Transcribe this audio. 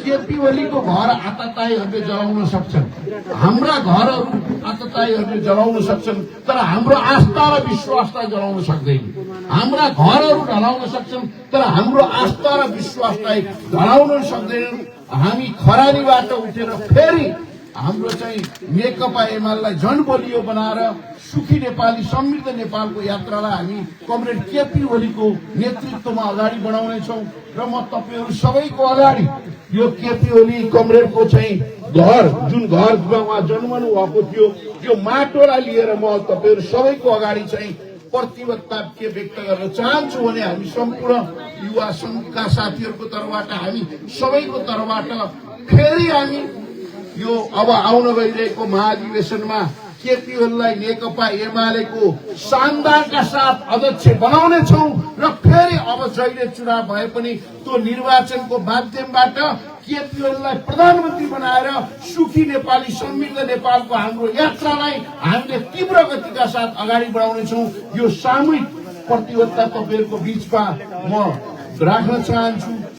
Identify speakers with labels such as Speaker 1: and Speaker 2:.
Speaker 1: केपी ओलीको घर आतताईहरूले जलाउन सक्छन्, हाम्रा घरहरू आतताईहरूले जलाउन सक्छन्, तर हाम्रो आस्था र विश्वासलाई जलाउन सक्दैन। हाम्रा घरहरू ढलाउन सक्छन्, तर हाम्रो आस्था र विश्वासलाई ढलाउन सक्दैनन्। हामी खरानीबाट उठेर फेरि हाम्रो चाहिँ नेकपा एमालेलाई झन बलियो बनाएर सुखी नेपाली समृद्ध नेपालको यात्रालाई हामी कमरेड केपी ओलीको नेतृत्वमा अगाडि बढाउनेछौँ। र म तपाईहरू सबैको अगाडि यो केपी ओली कमरेडको चाहिँ घर, जुन घरमा उहाँ जन्मनु भएको थियो, यो माटोलाई लिएर म तपाईहरू सबैको अगाडि चाहिँ प्रतिबद्धता के व्यक्त गर्न चाहन्छु भने हामी सम्पूर्ण युवा संघका साथीहरूको तर्फबाट, हामी सबैको तर्फबाट फेरि हामी यो अब आउन गइरहेको महाधिवेशनमा केपी ओलीलाई नेकपा एमालेको शानदारका साथ अध्यक्ष बनाउनेछौँ र फेरि अब जहिले चुनाव भए पनि त्यो निर्वाचनको माध्यमबाट केपी ओलीलाई प्रधानमन्त्री बनाएर सुखी नेपाली समृद्ध नेपालको हाम्रो यात्रालाई हामीले तीव्र गतिका साथ अगाडि बढाउनेछौँ। यो सामूहिक प्रतिबद्धता तपाईहरूको बीचमा म राख्न चाहन्छु।